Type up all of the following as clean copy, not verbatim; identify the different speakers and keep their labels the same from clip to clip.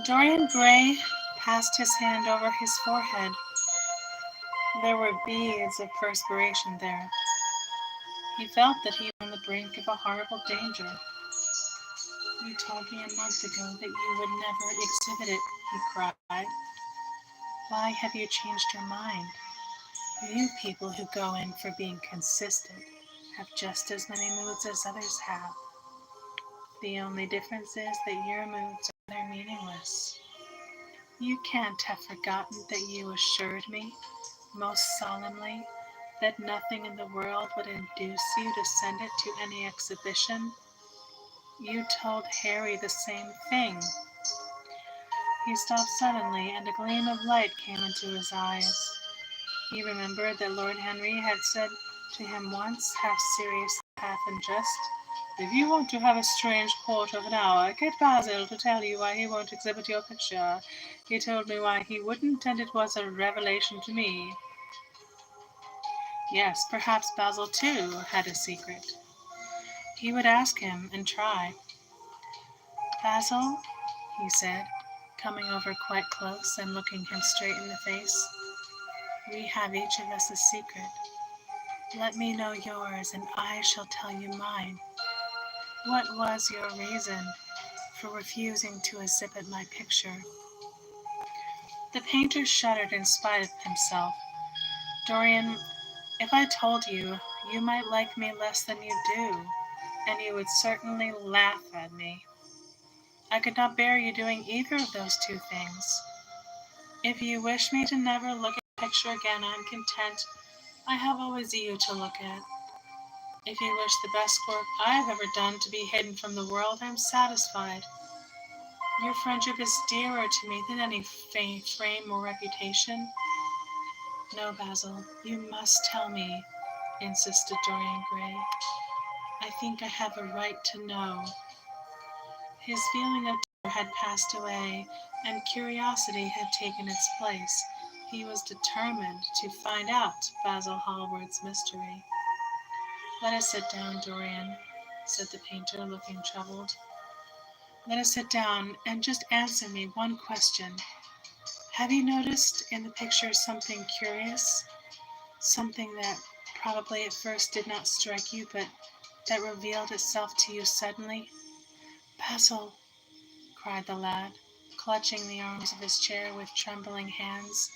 Speaker 1: Dorian Gray passed his hand over his forehead. There were beads of perspiration there. He felt that he was on the brink of a horrible danger. "You told me a month ago that you would never exhibit it," he cried. "Why have you changed your mind? You people who go in for being consistent have just as many moods as others have. The only difference is that your moods are meaningless. You can't have forgotten that you assured me, most solemnly, that nothing in the world would induce you to send it to any exhibition. You told Harry the same thing." He stopped suddenly, and a gleam of light came into his eyes. He remembered that Lord Henry had said to him once, half seriously, half in jest, "If you want to have a strange quarter of an hour, get Basil to tell you why he won't exhibit your picture. He told me why he wouldn't, and it was a revelation to me." Yes, perhaps Basil, too, had a secret. He would ask him and try. "Basil," he said, coming over quite close and looking him straight in the face, "we have each of us a secret. Let me know yours, and I shall tell you mine. What was your reason for refusing to exhibit my picture?" The painter shuddered in spite of himself. "Dorian, if I told you, you might like me less than you do, and you would certainly laugh at me. I could not bear you doing either of those two things. If you wish me to never look at the picture again, I am content. I have always you to look at. If you wish the best work I have ever done to be hidden from the world, I am satisfied. Your friendship is dearer to me than any fame or reputation." "No, Basil, you must tell me," insisted Dorian Gray. "I think I have a right to know." His feeling of terror had passed away, and curiosity had taken its place. He was determined to find out Basil Hallward's mystery. "Let us sit down, Dorian," said the painter, looking troubled. "Let us sit down and just answer me one question. Have you noticed in the picture something curious? Something that probably at first did not strike you, but that revealed itself to you suddenly?" "Basil!" cried the lad, clutching the arms of his chair with trembling hands,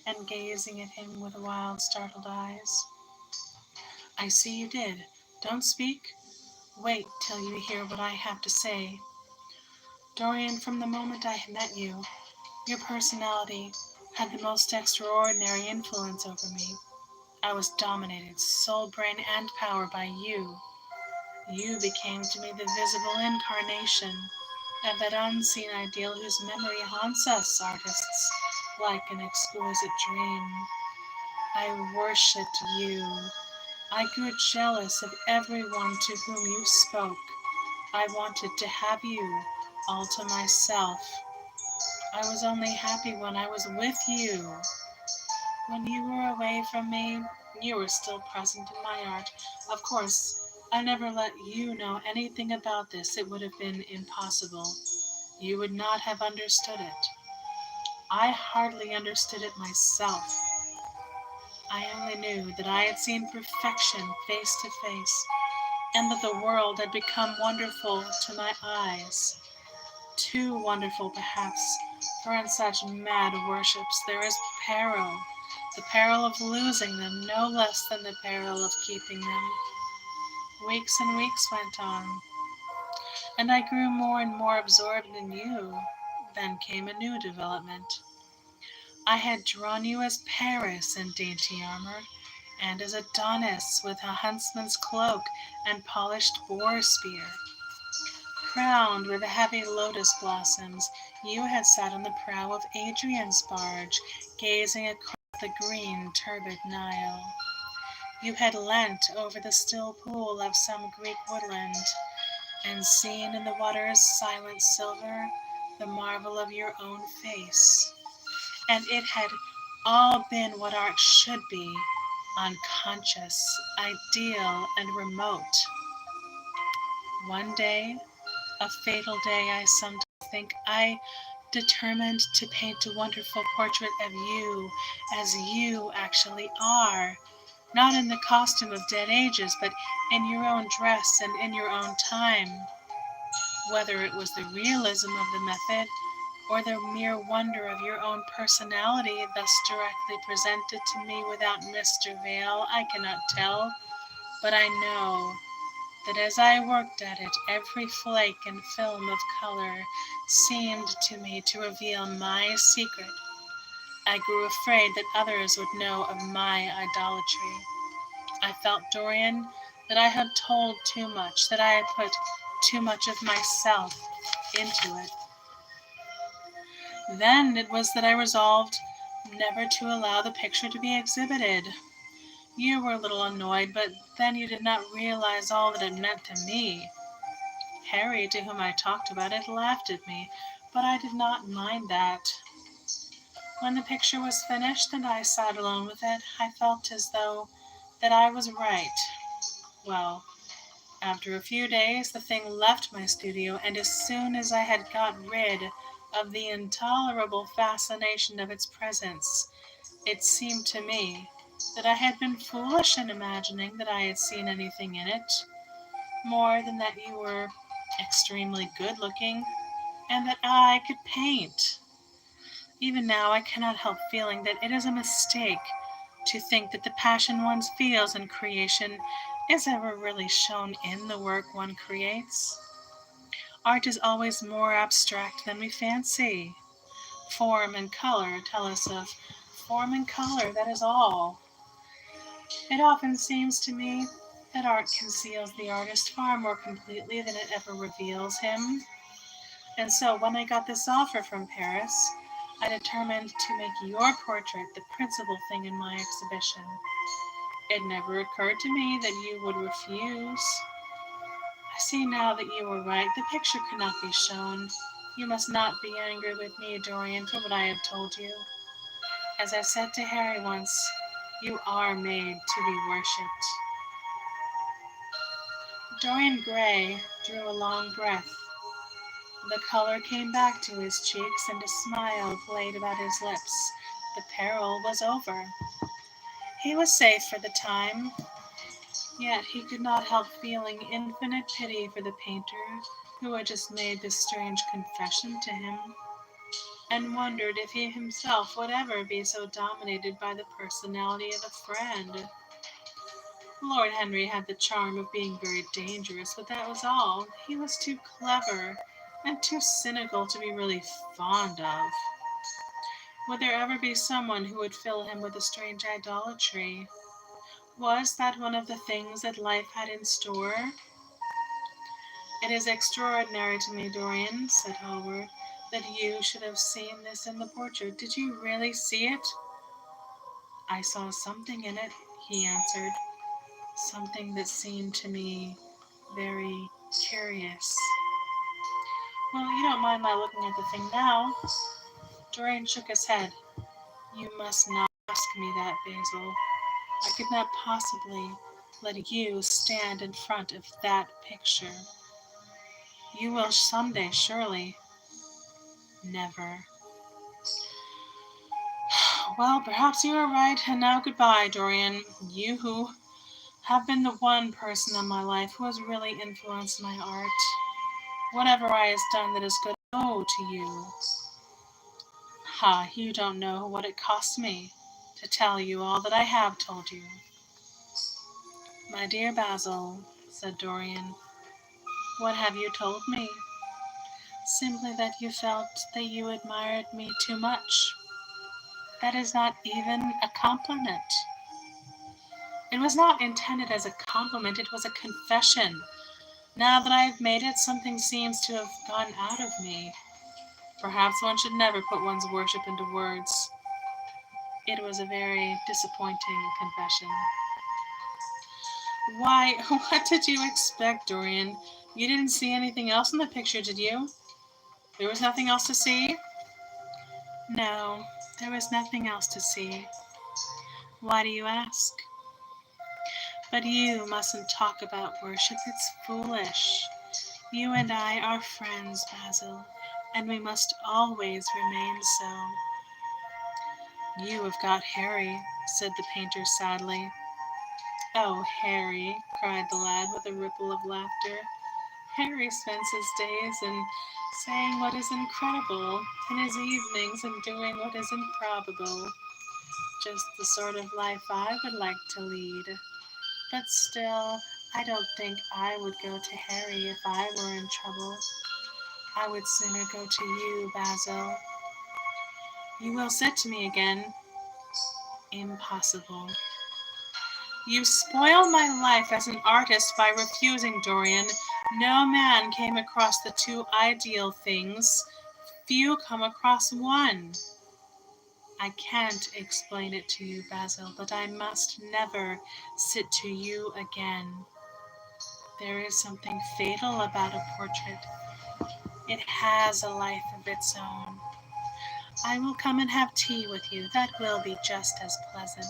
Speaker 1: and gazing at him with wild, startled eyes. "I see you did. Don't speak. Wait till you hear what I have to say. Dorian, from the moment I met you, your personality had the most extraordinary influence over me. I was dominated, soul, brain, and power by you. You became to me the visible incarnation of that unseen ideal whose memory haunts us artists like an exquisite dream. I worshipped you. I grew jealous of everyone to whom you spoke. I wanted to have you all to myself. I was only happy when I was with you. When you were away from me, you were still present in my art. Of course, I never let you know anything about this. It would have been impossible. You would not have understood it. I hardly understood it myself. I only knew that I had seen perfection face to face, and that the world had become wonderful to my eyes. Too wonderful, perhaps, for in such mad worships there is peril, the peril of losing them no less than the peril of keeping them. Weeks and weeks went on, and I grew more and more absorbed in you. Then came a new development. I had drawn you as Paris in dainty armor, and as Adonis with a huntsman's cloak and polished boar spear. Crowned with heavy lotus blossoms, you had sat on the prow of Adrian's barge, gazing across the green, turbid Nile. You had leant over the still pool of some Greek woodland, and seen in the water's silent silver the marvel of your own face. And it had all been what art should be, unconscious, ideal, and remote. One day, a fatal day, I sometimes think, I determined to paint a wonderful portrait of you as you actually are, not in the costume of dead ages, but in your own dress and in your own time. Whether it was the realism of the method or the mere wonder of your own personality thus directly presented to me without mist or veil, I cannot tell, but I know that as I worked at it, every flake and film of color seemed to me to reveal my secret. I grew afraid that others would know of my idolatry. I felt, Dorian, that I had told too much, that I had put too much of myself into it. Then it was that I resolved never to allow the picture to be exhibited. You were a little annoyed, but then you did not realize all that it meant to me. Harry, to whom I talked about it, laughed at me, but I did not mind that. When the picture was finished and I sat alone with it, I felt as though that I was right. Well, after a few days the thing left my studio, and as soon as I had got rid of the intolerable fascination of its presence, it seemed to me that I had been foolish in imagining that I had seen anything in it, more than that you were extremely good-looking, and that I could paint. Even now I cannot help feeling that it is a mistake to think that the passion one feels in creation is ever really shown in the work one creates. Art is always more abstract than we fancy. Form and color tell us of form and color, that is all. It often seems to me that art conceals the artist far more completely than it ever reveals him. And so when I got this offer from Paris, I determined to make your portrait the principal thing in my exhibition. It never occurred to me that you would refuse. I see now that you were right. The picture cannot be shown. You must not be angry with me, Dorian, for what I have told you. As I said to Harry once, you are made to be worshipped. Dorian Gray drew a long breath. The color came back to his cheeks, and a smile played about his lips. The peril was over. He was safe for the time, yet he could not help feeling infinite pity for the painter who had just made this strange confession to him, and wondered if he himself would ever be so dominated by the personality of a friend. Lord Henry had the charm of being very dangerous, but that was all. He was too clever and too cynical to be really fond of. Would there ever be someone who would fill him with a strange idolatry? Was that one of the things that life had in store? It is extraordinary to me, Dorian, said Hallward, that you should have seen this in the portrait. Did you really see it? I saw something in it, he answered, something that seemed to me very curious. Well, you don't mind my looking at the thing now? Dorian shook his head. You must not ask me that, Basil. I could not possibly let you stand in front of that picture. You will someday, surely. Never. Well, perhaps you are right, and now goodbye, Dorian. You who have been the one person in my life who has really influenced my art. Whatever I have done that is good, I owe to you. Ha, you don't know what it cost me to tell you all that I have told you. My dear Basil, said Dorian, what have you told me? Simply that you felt that you admired me too much. That is not even a compliment. It was not intended as a compliment, it was a confession. Now that I have made it, something seems to have gone out of me. Perhaps one should never put one's worship into words. It was a very disappointing confession. Why, what did you expect, Dorian? You didn't see anything else in the picture, did you? There was nothing else to see? No, there was nothing else to see. Why do you ask? But you mustn't talk about worship. It's foolish. You and I are friends, Basil. and we must always remain so. You have got Harry, said the painter sadly. Oh, Harry, cried the lad with a ripple of laughter. Harry spends his days in saying what is incredible, and his evenings in doing what is improbable. Just the sort of life I would like to lead. But still, I don't think I would go to Harry if I were in trouble. I would sooner go to you, Basil. You will sit to me again. Impossible. You spoiled my life as an artist by refusing, Dorian. No man came across the two ideal things. Few come across one. I can't explain it to you, Basil, but I must never sit to you again. There is something fatal about a portrait. It has a life of its own. I will come and have tea with you. That will be just as pleasant.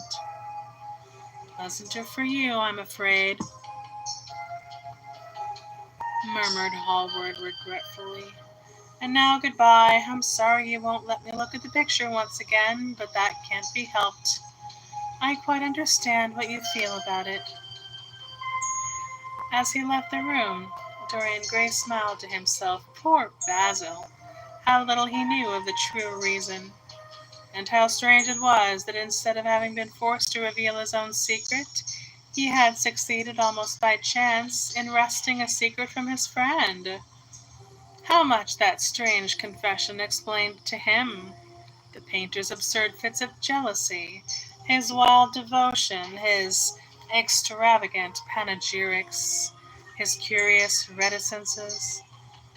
Speaker 1: Pleasanter for you, I'm afraid, murmured Hallward regretfully. And now goodbye. I'm sorry you won't let me look at the picture once again, but that can't be helped. I quite understand what you feel about it. As he left the room, Dorian Gray smiled to himself. Poor Basil! How little he knew of the true reason. And how strange it was that instead of having been forced to reveal his own secret, he had succeeded almost by chance in wresting a secret from his friend. How much that strange confession explained to him the painter's absurd fits of jealousy, his wild devotion, his extravagant panegyrics, his curious reticences.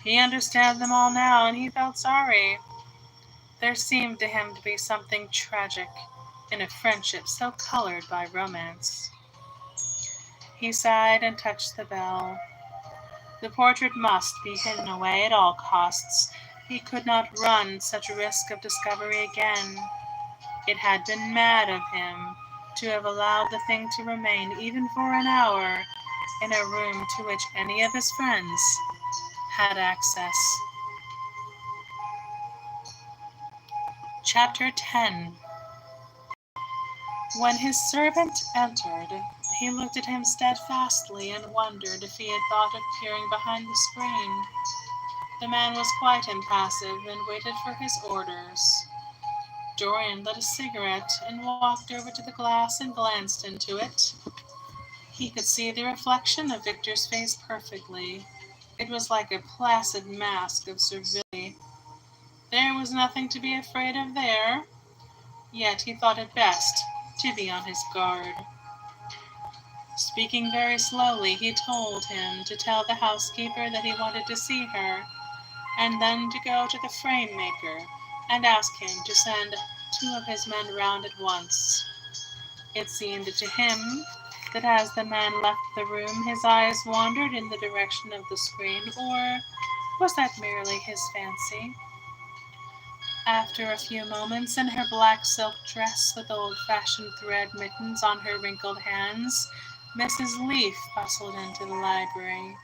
Speaker 1: He understood them all now, and he felt sorry. There seemed to him to be something tragic in a friendship so colored by romance. He sighed and touched the bell. The portrait must be hidden away at all costs. He could not run such a risk of discovery again. It had been mad of him to have allowed the thing to remain even for an hour in a room to which any of his friends had access. Chapter 10. When his servant entered, he looked at him steadfastly and wondered if he had thought of peering behind the screen. The man was quite impassive and waited for his orders. Dorian lit a cigarette and walked over to the glass and glanced into it. He could see the reflection of Victor's face perfectly. It was like a placid mask of servility. There was nothing to be afraid of there, yet he thought it best to be on his guard. Speaking very slowly, he told him to tell the housekeeper that he wanted to see her, and then to go to the frame maker and ask him to send 2 of his men round at once. It seemed to him that as the man left the room his eyes wandered in the direction of the screen, or was that merely his fancy? After a few moments, in her black silk dress with old-fashioned thread mittens on her wrinkled hands, Mrs. Leaf bustled into the library.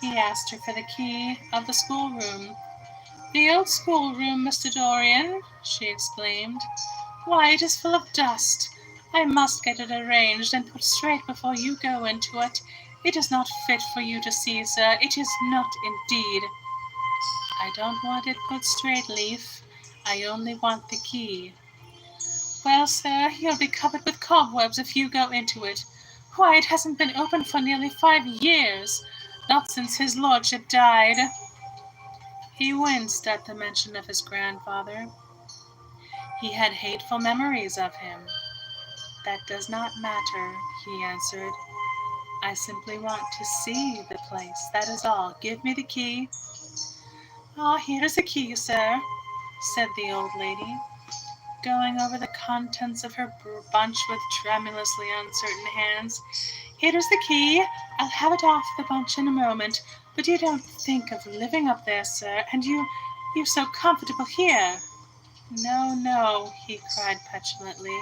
Speaker 1: He asked her for the key of the schoolroom. "The old schoolroom, Mr. Dorian!" she exclaimed. "Why, it is full of dust. I must get it arranged and put straight before you go into it. It is not fit for you to see, sir. It is not indeed." "I don't want it put straight, Leaf. I only want the key." "Well, sir, you'll be covered with cobwebs if you go into it. Why, it hasn't been opened for nearly 5 years. Not since his lordship died." He winced at the mention of his grandfather. He had hateful memories of him. "That does not matter," he answered. "I simply want to see the place, that is all. Give me the key." "Ah, here is the key, sir," said the old lady, going over the contents of her bunch with tremulously uncertain hands. "Here is the key. I'll have it off the bunch in a moment. But you don't think of living up there, sir, and you're so comfortable here." "No, no," he cried petulantly.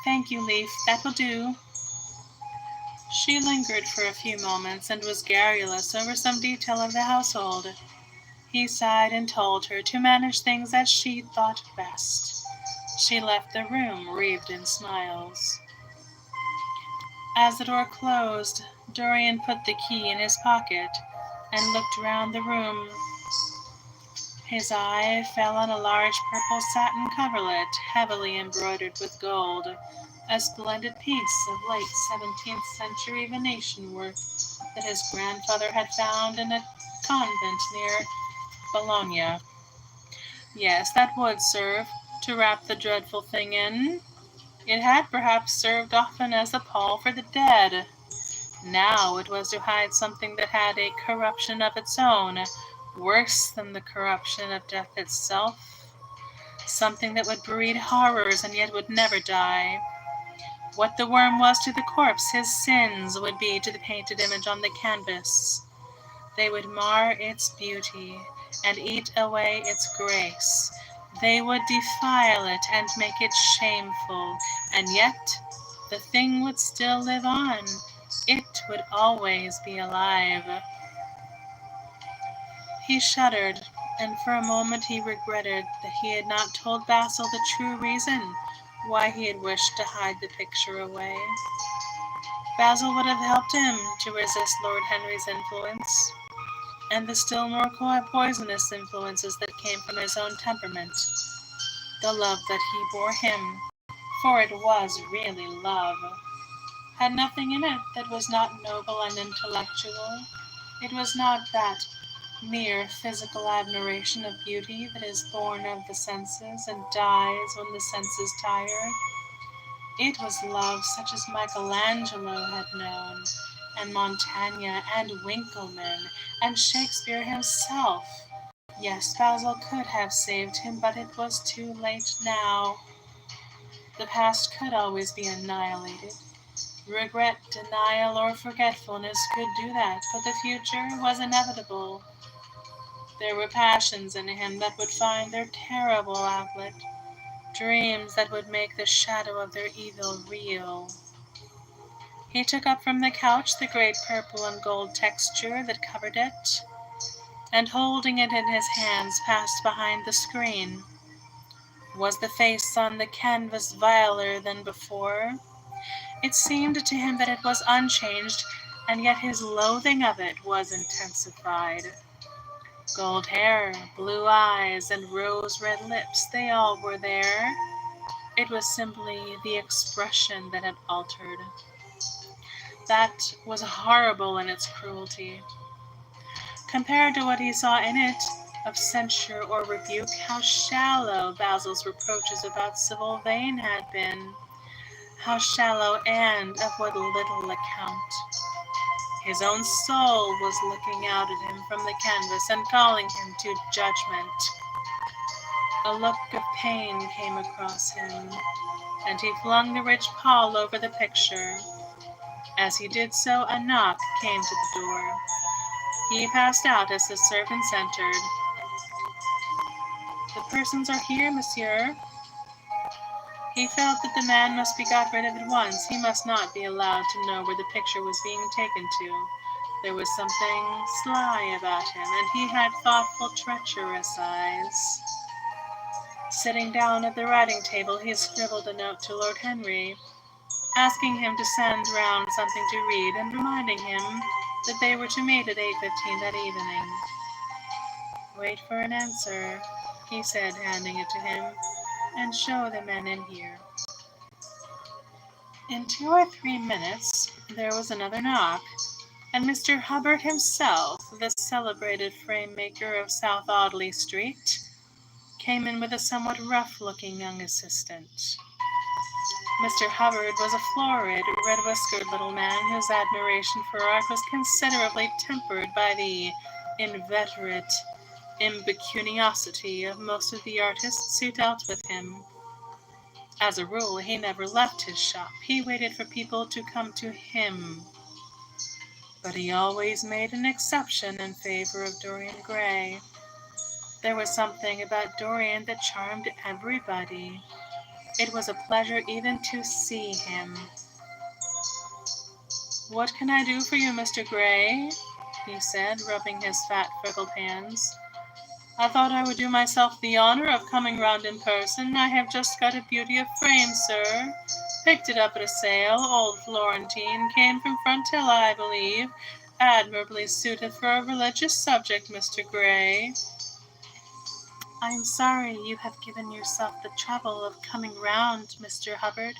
Speaker 1: "Thank you, Leaf, that will do." She lingered for a few moments and was garrulous over some detail of the household. He sighed and told her to manage things as she thought best. She left the room wreathed in smiles. As the door closed, Dorian put the key in his pocket and looked round the room. His eye fell on a large purple satin coverlet, heavily embroidered with gold, a splendid piece of late 17th century Venetian work that his grandfather had found in a convent near Bologna. Yes, that would serve to wrap the dreadful thing in. It had perhaps served often as a pall for the dead. Now it was to hide something that had a corruption of its own, worse than the corruption of death itself. Something that would breed horrors and yet would never die. What the worm was to the corpse, his sins would be to the painted image on the canvas. They would mar its beauty and eat away its grace. They would defile it and make it shameful, and yet the thing would still live on. It would always be alive. He shuddered, and for a moment he regretted that he had not told Basil the true reason why he had wished to hide the picture away. Basil would have helped him to resist Lord Henry's influence, and the still more poisonous influences that came from his own temperament. The love that he bore him, for it was really love, had nothing in it that was not noble and intellectual. It was not that mere physical admiration of beauty that is born of the senses and dies when the senses tire. It was love such as Michelangelo had known, and Montaigne, and Winckelmann, and Shakespeare himself. Yes, Basil could have saved him, but it was too late now. The past could always be annihilated. Regret, denial, or forgetfulness could do that, but the future was inevitable. There were passions in him that would find their terrible outlet, dreams that would make the shadow of their evil real. He took up from the couch the great purple and gold texture that covered it, and holding it in his hands passed behind the screen. Was the face on the canvas viler than before? It seemed to him that it was unchanged, and yet his loathing of it was intensified. Gold hair, blue eyes, and rose-red lips, they all were there. It was simply the expression that had altered. That was horrible in its cruelty. Compared to what he saw in it of censure or rebuke, how shallow Basil's reproaches about Sybil Vane had been. How shallow and of what little account. His own soul was looking out at him from the canvas and calling him to judgment. A look of pain came across him, and he flung the rich pall over the picture. As he did so, a knock came to the door. He passed out as the servants entered. "The persons are here, monsieur." He felt that the man must be got rid of at once. He must not be allowed to know where the picture was being taken to. There was something sly about him, and he had thoughtful, treacherous eyes. Sitting down at the writing table, he scribbled a note to Lord Henry, asking him to send round something to read, and reminding him that they were to meet at 8:15 that evening. "Wait for an answer," he said, handing it to him, "and show the men in here." In 2 or 3 minutes there was another knock, and Mr. Hubbard himself, the celebrated frame-maker of South Audley Street, came in with a somewhat rough-looking young assistant. Mr. Hubbard was a florid, red-whiskered little man whose admiration for art was considerably tempered by the inveterate impecuniosity of most of the artists who dealt with him. As a rule, he never left his shop. He waited for people to come to him. But he always made an exception in favor of Dorian Gray. There was something about Dorian that charmed everybody. It was a pleasure even to see him. "What can I do for you, Mr. Gray?" he said, rubbing his fat, freckled hands. I thought I would do myself the honor of coming round in person. I have just got a beauty of frame, sir. Picked it up at a sale, old Florentine, came from Frontilla, I believe. Admirably suited for a religious subject, Mr. Gray. I am sorry you have given yourself the trouble of coming round, Mr. Hubbard.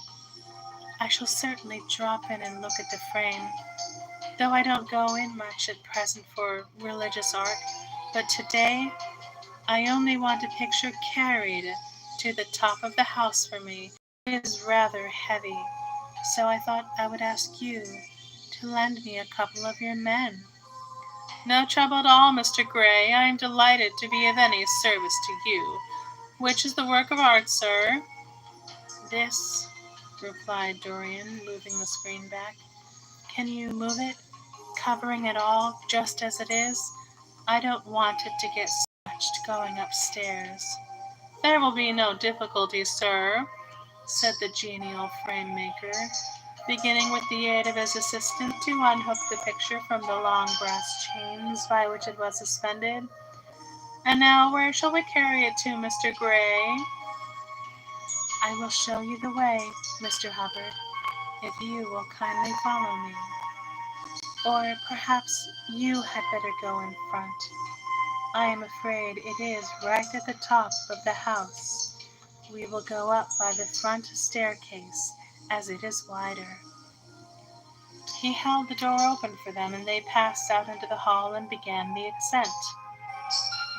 Speaker 1: I shall certainly drop in and look at the frame, though I don't go in much at present for religious art, but today I only want a picture carried to the top of the house for me. It is rather heavy, so I thought I would ask you to lend me a couple of your men. No trouble at all, Mr. Gray. I am delighted to be of any service to you. Which is the work of art, sir? This, replied Dorian, moving the screen back. Can you move it, covering it all just as it is? I don't want it to get scratched going upstairs. There will be no difficulty, sir, said the genial frame maker, beginning with the aid of his assistant to unhook the picture from the long brass chains by which it was suspended. And now where shall we carry it to, Mr. Gray? I will show you the way, Mr. Hubbard, if you will kindly follow me. Or perhaps you had better go in front. I am afraid it is right at the top of the house. We will go up by the front staircase, as it is wider. He held the door open for them, and they passed out into the hall and began the ascent.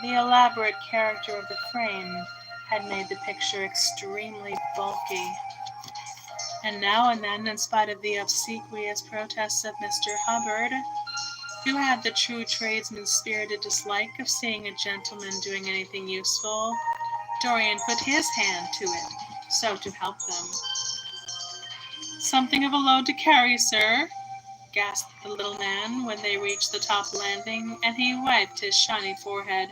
Speaker 1: The elaborate character of the frame had made the picture extremely bulky, and now and then, in spite of the obsequious protests of Mr. Hubbard, who had the true tradesman's spirited dislike of seeing a gentleman doing anything useful, Dorian put his hand to it, so to help them. Something of a load to carry, sir, gasped the little man when they reached the top landing, and he wiped his shiny forehead.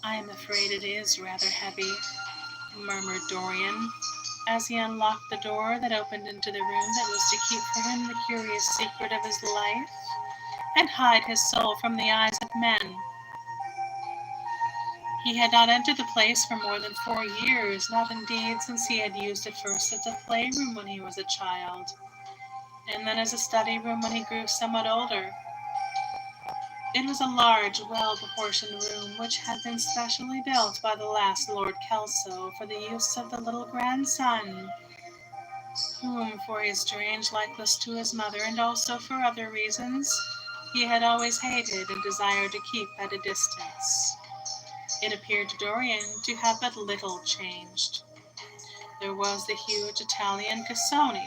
Speaker 1: I am afraid it is rather heavy, murmured Dorian, as he unlocked the door that opened into the room that was to keep for him the curious secret of his life, and hide his soul from the eyes of men. He had not entered the place for more than 4 years, not indeed since he had used it first as a playroom when he was a child, and then as a study room when he grew somewhat older. It was a large, well-proportioned room which had been specially built by the last Lord Kelso for the use of the little grandson, whom, for his strange likeness to his mother and also for other reasons, he had always hated and desired to keep at a distance. It appeared to Dorian to have but little changed. There was the huge Italian cassone,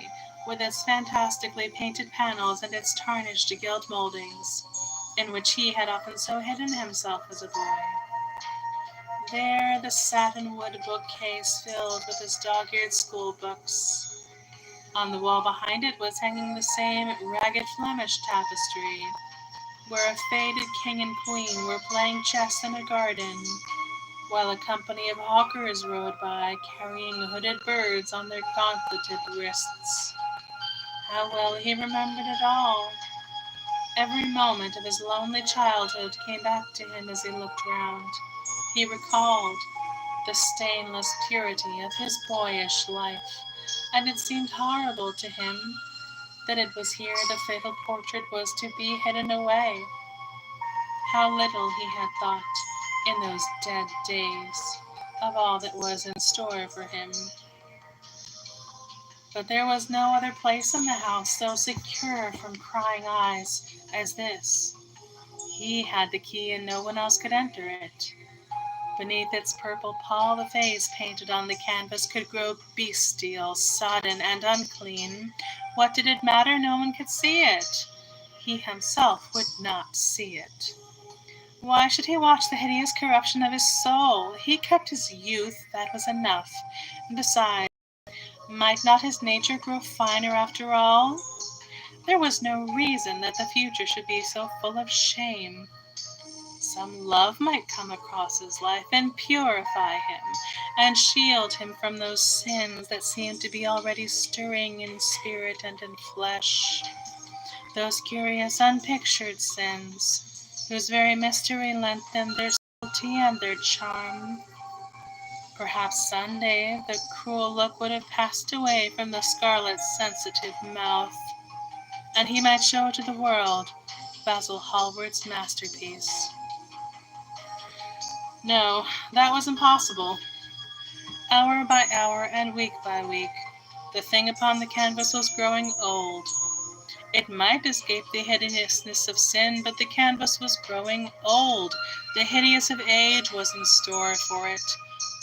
Speaker 1: with its fantastically painted panels and its tarnished gilt mouldings, in which he had often so hidden himself as a boy. There the satin-wood bookcase filled with his dog-eared school books. On the wall behind it was hanging the same ragged Flemish tapestry, where a faded king and queen were playing chess in a garden, while a company of hawkers rode by, carrying hooded birds on their gauntleted wrists. How well he remembered it all! Every moment of his lonely childhood came back to him as he looked round. He recalled the stainless purity of his boyish life, and it seemed horrible to him that it was here the fatal portrait was to be hidden away. How little he had thought, in those dead days, of all that was in store for him. But there was no other place in the house so secure from prying eyes as this. He had the key and no one else could enter it. Beneath its purple pall, the face painted on the canvas could grow bestial, sodden, and unclean. What did it matter? No one could see it. He himself would not see it. Why should he watch the hideous corruption of his soul? He kept his youth, that was enough. Besides, might not his nature grow finer after all? There was no reason that the future should be so full of shame. Some love might come across his life and purify him, and shield him from those sins that seemed to be already stirring in spirit and in flesh. Those curious unpictured sins, whose very mystery lent them their beauty and their charm. Perhaps someday the cruel look would have passed away from the scarlet's sensitive mouth, and he might show to the world Basil Hallward's masterpiece. No, that was impossible. Hour by hour and week by week, the thing upon the canvas was growing old. It might escape the hideousness of sin, but the canvas was growing old. The hideous of age was in store for it.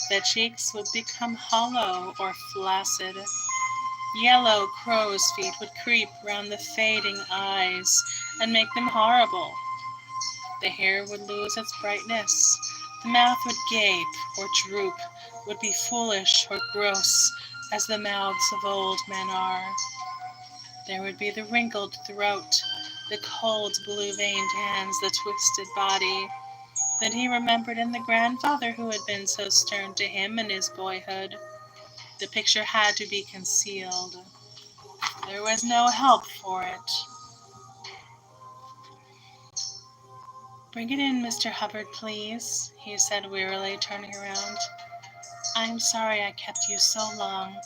Speaker 1: The cheeks would become hollow or flaccid. Yellow crow's feet would creep round the fading eyes and make them horrible. The hair would lose its brightness. The mouth would gape or droop, would be foolish or gross, as the mouths of old men are. There would be the wrinkled throat, the cold blue-veined hands, the twisted body that he remembered in the grandfather who had been so stern to him in his boyhood. The picture had to be concealed. There was no help for it. "Bring it in, Mr. Hubbard, please," he said wearily, turning around. "I'm sorry I kept you so long.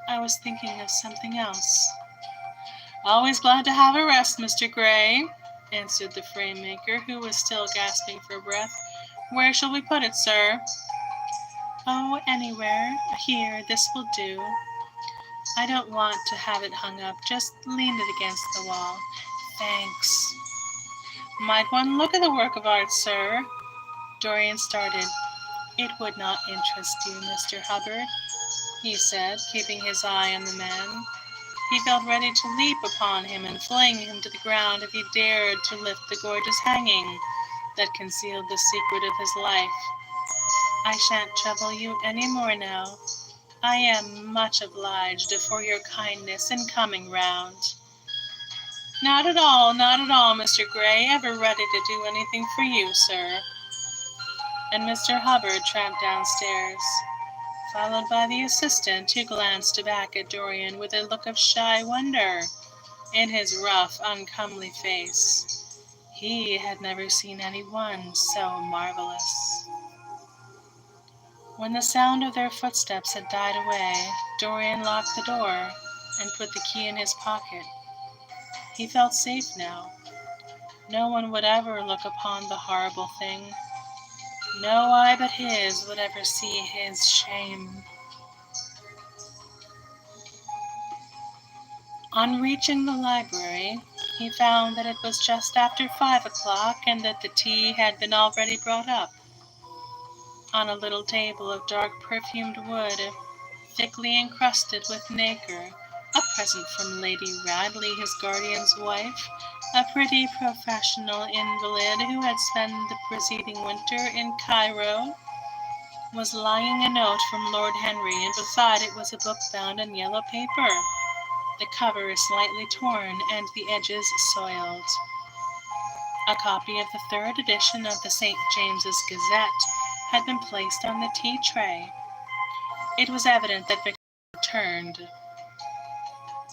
Speaker 1: I was thinking of something else." "Always glad to have a rest, Mr. Gray," answered the frame maker, who was still gasping for breath. "Where shall we put it, sir?" "Oh, anywhere. Here, this will do. I don't want to have it hung up. Just lean it against the wall. Thanks." "Might one look at the work of art, sir?" Dorian started. "It would not interest you, Mr. Hubbard," he said, keeping his eye on the man. He felt ready to leap upon him and fling him to the ground if he dared to lift the gorgeous hanging that concealed the secret of his life. "I shan't trouble you any more now. I am much obliged for your kindness in coming round." Not at all, Mr. Gray. Ever ready to do anything for you, sir." And Mr. Hubbard tramped downstairs, followed by the assistant, who glanced back at Dorian with a look of shy wonder in his rough, uncomely face. He had never seen anyone so marvelous. When the sound of their footsteps had died away, Dorian locked the door and put the key in his pocket. He felt safe now. No one would ever look upon the horrible thing. No eye but his would ever see his shame. On reaching the library, he found that it was just after 5 o'clock and that the tea had been already brought up. On a little table of dark perfumed wood, thickly encrusted with nacre, a present from Lady Radley, his guardian's wife, a pretty professional invalid who had spent the preceding winter in Cairo, was lying a note from Lord Henry, and beside it was a book bound in yellow paper, the cover slightly torn and the edges soiled. A copy of the third edition of the St. James's Gazette had been placed on the tea tray. It was evident that Victor had returned.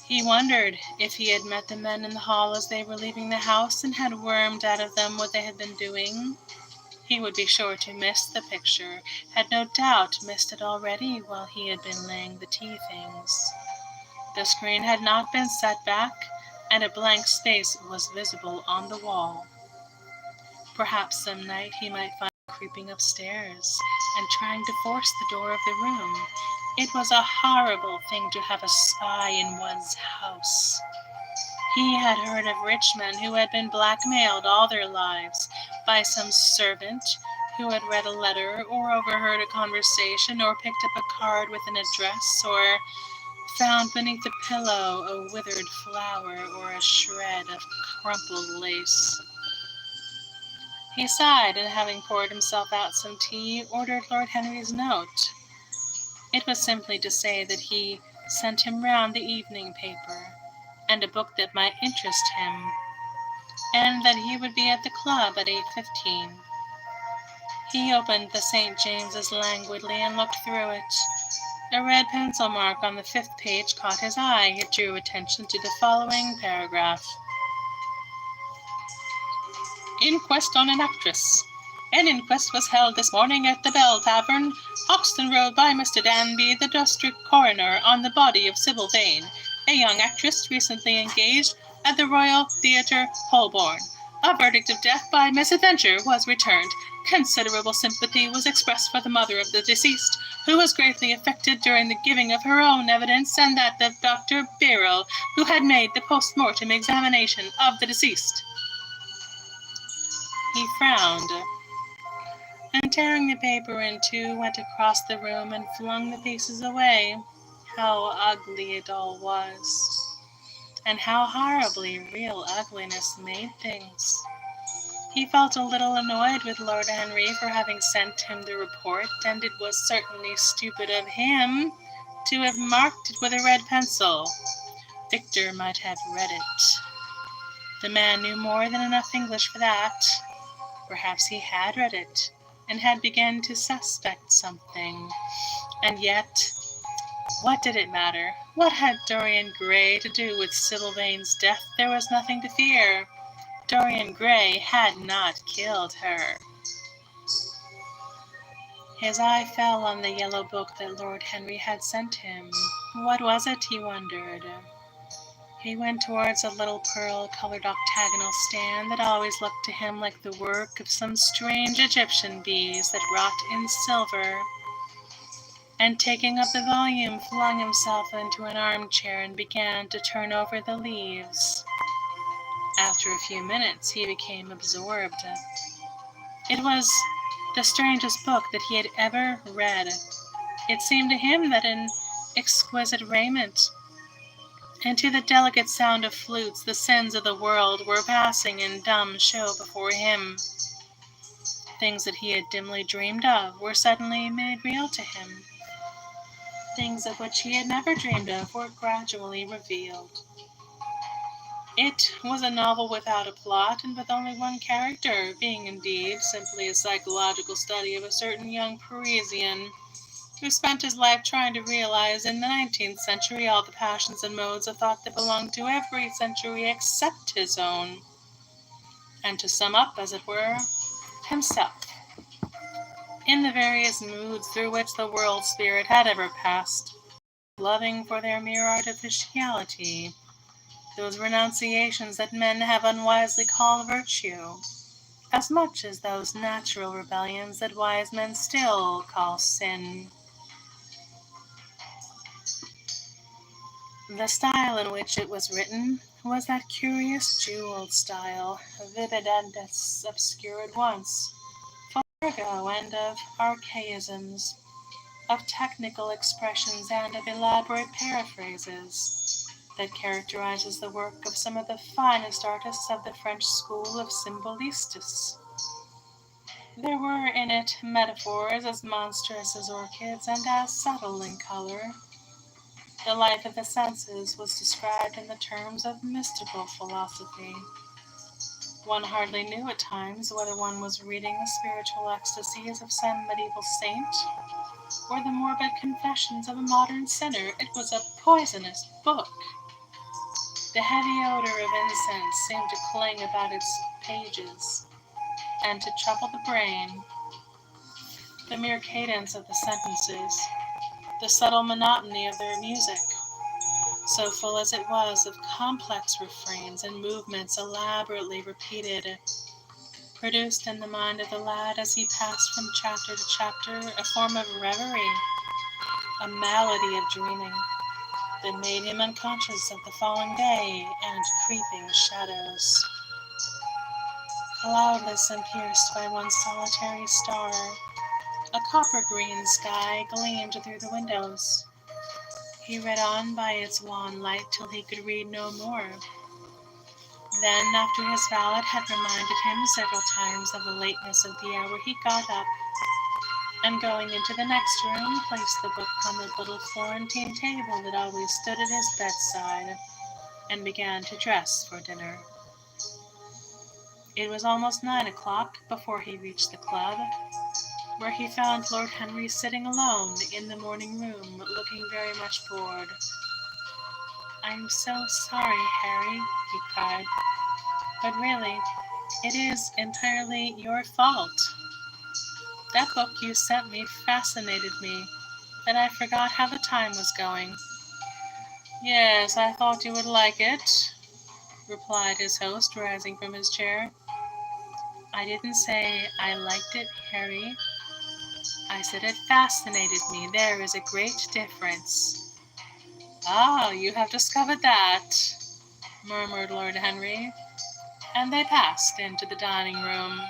Speaker 1: He wondered if he had met the men in the hall as they were leaving the house and had wormed out of them what they had been doing. He would be sure to miss the picture, had no doubt missed it already while he had been laying the tea things. The screen had not been set back, and a blank space was visible on the wall. Perhaps some night he might find him creeping upstairs and trying to force the door of the room. It was a horrible thing to have a spy in one's house. He had heard of rich men who had been blackmailed all their lives by some servant who had read a letter or overheard a conversation or picked up a card with an address or found beneath a pillow a withered flower or a shred of crumpled lace. He sighed, and having poured himself out some tea, ordered Lord Henry's note. It was simply to say that he sent him round the evening paper, and a book that might interest him, and that he would be at the club at 8:15. He opened the St. James's languidly and looked through it. A red pencil mark on the 5th page caught his eye. It drew attention to the following paragraph. "Inquest on an actress. An inquest was held this morning at the Bell Tavern, Hoxton Road, by Mr. Danby, the district coroner, on the body of Sybil Vane, a young actress recently engaged at the Royal Theatre, Holborn. A verdict of death by misadventure was returned. Considerable sympathy was expressed for the mother of the deceased, who was greatly affected during the giving of her own evidence and that of Dr. Birrell, who had made the post-mortem examination of the deceased. He frowned, and tearing the paper in two, went across the room and flung the pieces away. How ugly it all was, and how horribly real ugliness made things. He felt a little annoyed with Lord Henry for having sent him the report, and it was certainly stupid of him to have marked it with a red pencil. Victor might have read it. The man knew more than enough English for that. Perhaps he had read it, and had begun to suspect something. And yet, what did it matter? What had Dorian Gray to do with Sybil Vane's death? There was nothing to fear. Dorian Gray had not killed her. His eye fell on the yellow book that Lord Henry had sent him. What was it, he wondered? He went towards a little pearl-colored octagonal stand that always looked to him like the work of some strange Egyptian bees that wrought in silver, and taking up the volume, flung himself into an armchair and began to turn over the leaves. After a few minutes, he became absorbed. It was the strangest book that he had ever read. It seemed to him that in exquisite raiment, and to the delicate sound of flutes, the sins of the world were passing in dumb show before him. Things that he had dimly dreamed of were suddenly made real to him. Things of which he had never dreamed of were gradually revealed. It was a novel without a plot and with only one character, being indeed simply a psychological study of a certain young Parisian who spent his life trying to realize in the 19th century all the passions and modes of thought that belonged to every century except his own, and to sum up, as it were, himself, in the various moods through which the world spirit had ever passed, loving for their mere artificiality, those renunciations that men have unwisely called virtue, as much as those natural rebellions that wise men still call sin. The style in which it was written was that curious jeweled style, vivid and obscure at once, full of argot and of archaisms, of technical expressions and of elaborate paraphrases, that characterizes the work of some of the finest artists of the French school of symbolistes. There were in it metaphors as monstrous as orchids and as subtle in color. The life of the senses was described in the terms of mystical philosophy. One hardly knew at times whether one was reading the spiritual ecstasies of some medieval saint or the morbid confessions of a modern sinner. It was a poisonous book. The heavy odor of incense seemed to cling about its pages and to trouble the brain. The mere cadence of the sentences, the subtle monotony of their music, so full as it was of complex refrains and movements elaborately repeated, produced in the mind of the lad as he passed from chapter to chapter a form of reverie, a malady of dreaming, that made him unconscious of the falling day and creeping shadows. Cloudless and pierced by one solitary star, a copper-green sky gleamed through the windows. He read on by its wan light till he could read no more. Then, after his valet had reminded him several times of the lateness of the hour, he got up, and going into the next room, placed the book on the little Florentine table that always stood at his bedside, and began to dress for dinner. It was almost 9 o'clock before he reached the club, where he found Lord Henry sitting alone in the morning room, looking very much bored. "I'm so sorry, Harry," he cried, "but really, it is entirely your fault. That book you sent me fascinated me, that I forgot how the time was going." "Yes, I thought you would like it," replied his host, rising from his chair. "I didn't say I liked it, Harry. I said it fascinated me. There is a great difference." "Ah, you have discovered that," murmured Lord Henry, and they passed into the dining room.